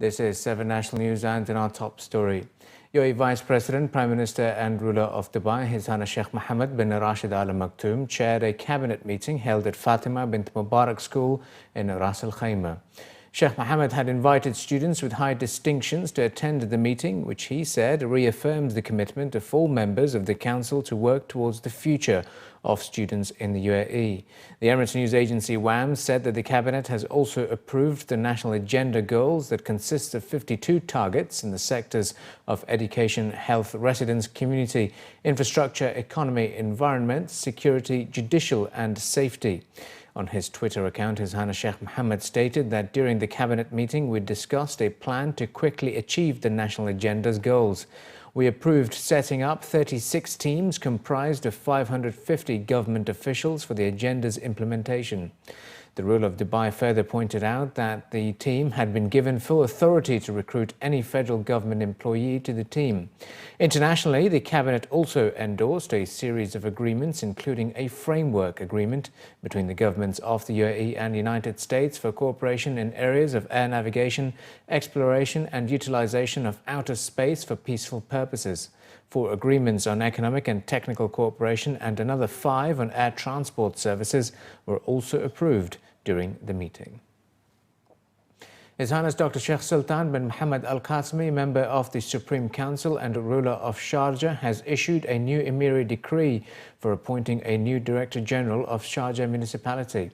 This is 7 National News, and in our top story, UAE Vice President, Prime Minister and ruler of Dubai, His Highness Sheikh Mohammed bin Rashid Al Maktoum, chaired a cabinet meeting held at Fatima bint Mubarak School in Ras Al Khaimah. Sheikh Mohammed had invited students with high distinctions to attend the meeting, which he said reaffirms the commitment of all members of the council to work towards the future of students in the UAE. The Emirates news agency WAM said that the cabinet has also approved the national agenda goals that consist of 52 targets in the sectors of education, health, residence, community, infrastructure, economy, environment, security, judicial and safety. On his Twitter account, His Highness Sheikh Mohammed stated that during the cabinet meeting we discussed a plan to quickly achieve the national agenda's goals. We approved setting up 36 teams comprised of 550 government officials for the agenda's implementation. The ruler of Dubai further pointed out that the team had been given full authority to recruit any federal government employee to the team. Internationally, the cabinet also endorsed a series of agreements, including a framework agreement between the governments of the UAE and the United States for cooperation in areas of air navigation, exploration and utilization of outer space for peaceful purposes. 4 agreements on economic and technical cooperation and another 5 on air transport services were also approved during the meeting. His Highness Dr. Sheikh Sultan bin Mohammed Al Qasimi, member of the Supreme Council and ruler of Sharjah, has issued a new emiri decree for appointing a new Director General of Sharjah Municipality.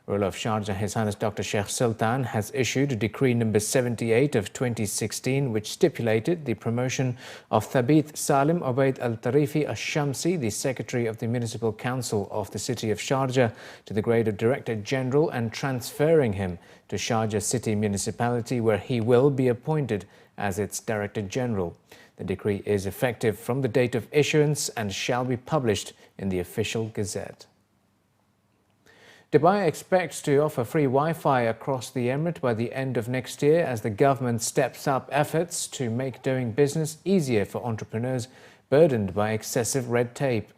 Ruler of Sharjah, His Highness Dr. Sheikh Sultan, has issued Decree number 78 of 2016, which stipulated the promotion of Thabit Salim Obaid Al-Tarifi Al-Shamsi, the Secretary of the Municipal Council of the City of Sharjah, to the grade of Director General and transferring him to Sharjah City Municipality, where he will be appointed as its Director General. The decree is effective from the date of issuance and shall be published in the Official Gazette. Dubai expects to offer free Wi-Fi across the Emirate by the end of next year as the government steps up efforts to make doing business easier for entrepreneurs burdened by excessive red tape.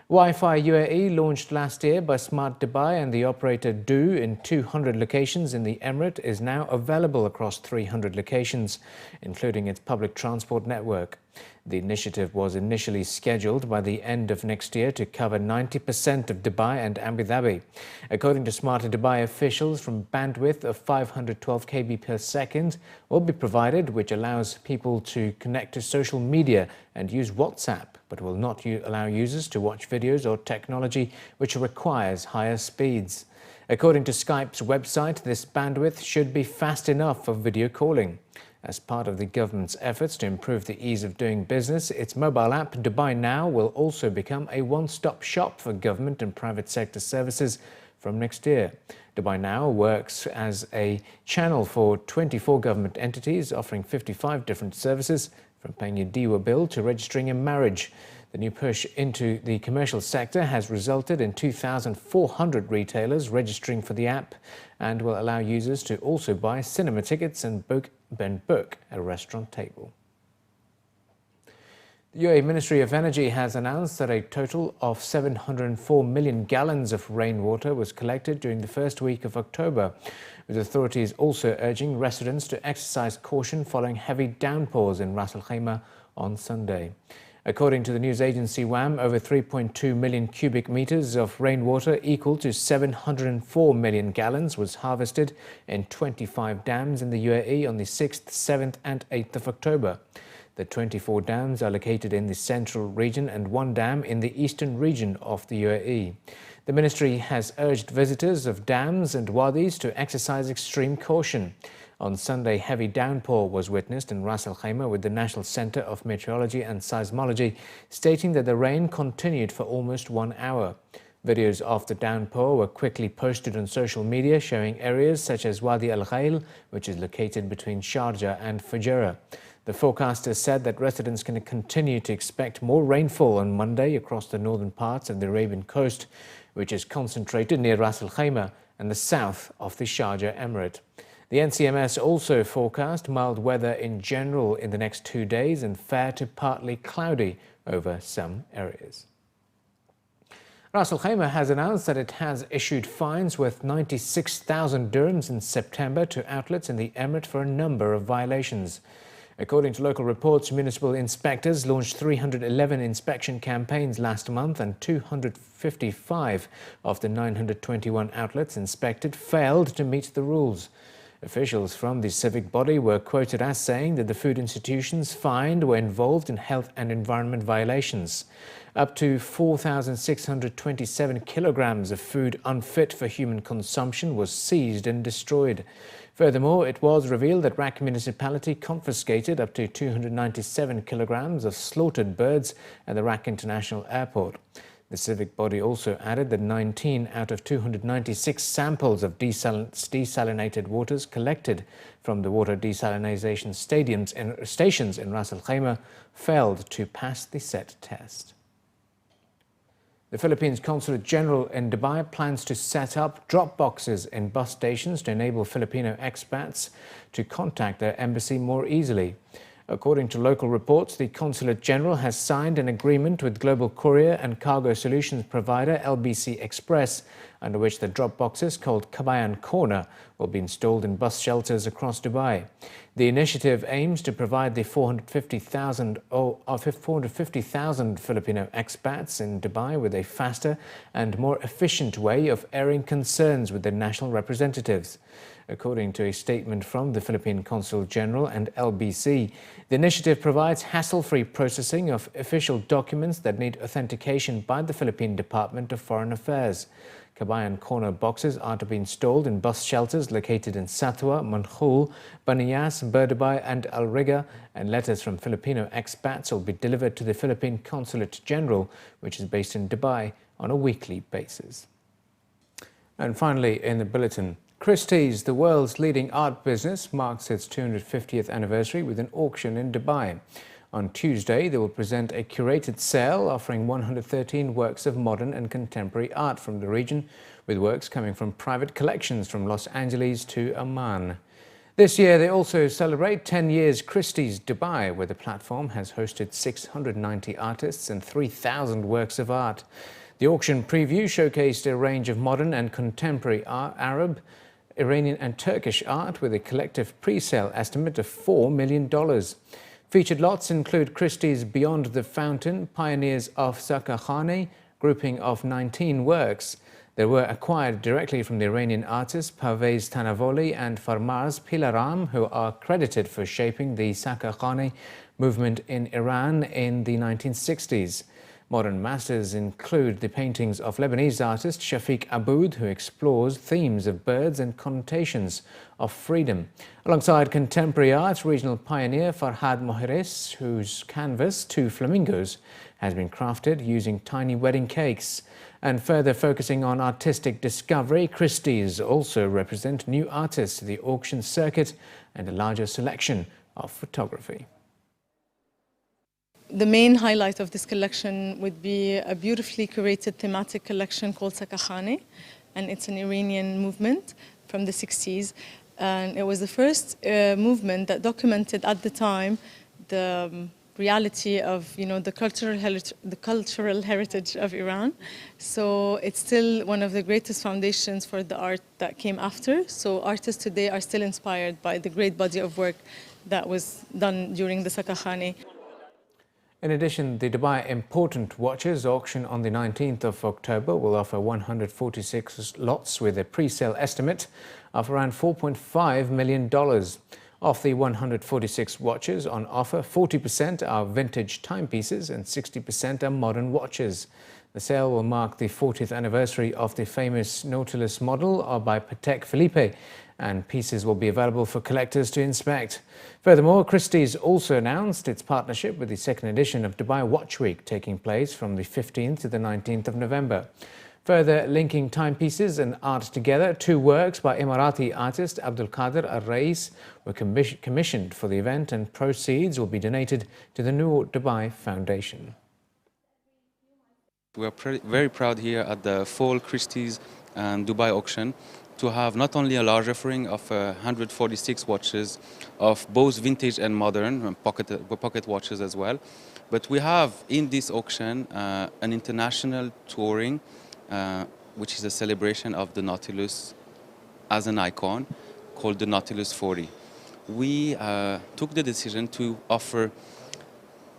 Wi-Fi UAE, launched last year by Smart Dubai and the operator Do in 200 locations in the Emirate, is now available across 300 locations, including its public transport network. The initiative was initially scheduled by the end of next year to cover 90% of Dubai and Abu Dhabi. According to Smart Dubai officials, from bandwidth of 512 kb per second will be provided, which allows people to connect to social media and use WhatsApp, but will not allow users to watch videos or technology which requires higher speeds. According to Skype's website, this bandwidth should be fast enough for video calling. As part of the government's efforts to improve the ease of doing business, its mobile app Dubai Now will also become a one-stop shop for government and private sector services from next year. Dubai Now works as a channel for 24 government entities, offering 55 different services, from paying your DIWA bill to registering a marriage. The new push into the commercial sector has resulted in 2,400 retailers registering for the app and will allow users to also buy cinema tickets and book a restaurant table. The UAE Ministry of Energy has announced that a total of 704 million gallons of rainwater was collected during the first week of October, with authorities also urging residents to exercise caution following heavy downpours in Ras Al Khaimah on Sunday. According to the news agency WAM, over 3.2 million cubic meters of rainwater equal to 704 million gallons was harvested in 25 dams in the UAE on the 6th, 7th and 8th of October. The 24 dams are located in the central region and 1 dam in the eastern region of the UAE. The ministry has urged visitors of dams and wadis to exercise extreme caution. On Sunday, heavy downpour was witnessed in Ras Al Khaimah, with the National Centre of Meteorology and Seismology stating that the rain continued for almost 1 hour. Videos of the downpour were quickly posted on social media, showing areas such as Wadi Al Ghail, which is located between Sharjah and Fujairah. The forecasters said that residents can continue to expect more rainfall on Monday across the northern parts of the Arabian coast, which is concentrated near Ras Al Khaimah and the south of the Sharjah Emirate. The NCMS also forecast mild weather in general in the next 2 days and fair to partly cloudy over some areas. Ras Al Khaimah has announced that it has issued fines worth 96,000 dirhams in September to outlets in the emirate for a number of violations. According to local reports, municipal inspectors launched 311 inspection campaigns last month, and 255 of the 921 outlets inspected failed to meet the rules. Officials from the civic body were quoted as saying that the food institutions fined were involved in health and environment violations. Up to 4,627 kilograms of food unfit for human consumption was seized and destroyed. Furthermore, it was revealed that RAK Municipality confiscated up to 297 kilograms of slaughtered birds at the RAK International Airport. The civic body also added that 19 out of 296 samples of desalinated waters collected from the water desalination stations in Ras Al Khaimah failed to pass the set test. The Philippines Consulate General in Dubai plans to set up drop boxes in bus stations to enable Filipino expats to contact their embassy more easily. According to local reports, the Consulate General has signed an agreement with global courier and cargo solutions provider LBC Express, under which the drop boxes, called Kabayan Corner, will be installed in bus shelters across Dubai. The initiative aims to provide the 450,000 Filipino expats in Dubai with a faster and more efficient way of airing concerns with their national representatives. According to a statement from the Philippine Consul General and LBC, the initiative provides hassle-free processing of official documents that need authentication by the Philippine Department of Foreign Affairs. Kabayan Corner boxes are to be installed in bus shelters located in Satwa, Mankhul, Baniyas, Berdubai and Al Riga, and letters from Filipino expats will be delivered to the Philippine Consulate General, which is based in Dubai, on a weekly basis. And finally, in the bulletin, Christie's, the world's leading art business, marks its 250th anniversary with an auction in Dubai. On Tuesday, they will present a curated sale offering 113 works of modern and contemporary art from the region, with works coming from private collections from Los Angeles to Amman. This year, they also celebrate 10 years Christie's Dubai, where the platform has hosted 690 artists and 3,000 works of art. The auction preview showcased a range of modern and contemporary Arab, Iranian and Turkish art with a collective pre-sale estimate of $4 million. Featured lots include Christie's Beyond the Fountain, Pioneers of Sakakhani, grouping of 19 works. They were acquired directly from the Iranian artists Parvez Tanavoli and Farmaz Pilaram, who are credited for shaping the Sakakhani movement in Iran in the 1960s. Modern masters include the paintings of Lebanese artist Shafiq Aboud, who explores themes of birds and connotations of freedom. Alongside contemporary art, regional pioneer Farhad Mohiris, whose canvas, Two Flamingos, has been crafted using tiny wedding cakes. And further focusing on artistic discovery, Christie's also represent new artists to the auction circuit and a larger selection of photography. The main highlight of this collection would be a beautifully curated thematic collection called Sakakhani, and it's an Iranian movement from the 60s. And it was the first movement that documented at the time the reality of, the cultural heritage of Iran. So it's still one of the greatest foundations for the art that came after. So artists today are still inspired by the great body of work that was done during the Sakakhani. In addition, the Dubai Important Watches auction on the 19th of October will offer 146 lots with a pre-sale estimate of around $4.5 million. Of the 146 watches on offer, 40% are vintage timepieces and 60% are modern watches. The sale will mark the 40th anniversary of the famous Nautilus model by Patek Philippe, and pieces will be available for collectors to inspect. Furthermore, Christie's also announced its partnership with the second edition of Dubai Watch Week, taking place from the 15th to the 19th of November. Further linking timepieces and art together, two works by Emirati artist Abdul Qadir Al-Rais were commissioned for the event, and proceeds will be donated to the Noor Dubai Foundation. We are very proud here at the Fall Christie's and Dubai auction to have not only a large offering of 146 watches of both vintage and modern, pocket watches as well, But we have in this auction an international touring, which is a celebration of the Nautilus as an icon, called the Nautilus 40. We took the decision to offer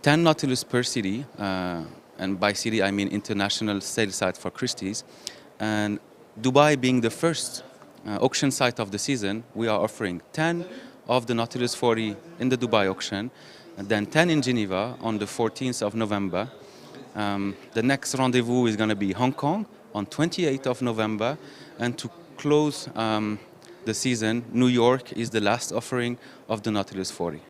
10 Nautilus per city, and by city I mean international sales site for Christie's. And Dubai being the first auction site of the season, we are offering 10 of the Nautilus 40 in the Dubai auction, and then 10 in Geneva on the 14th of November. The next rendezvous is going to be Hong Kong on 28th of November, and to close the season, New York is the last offering of the Nautilus 40.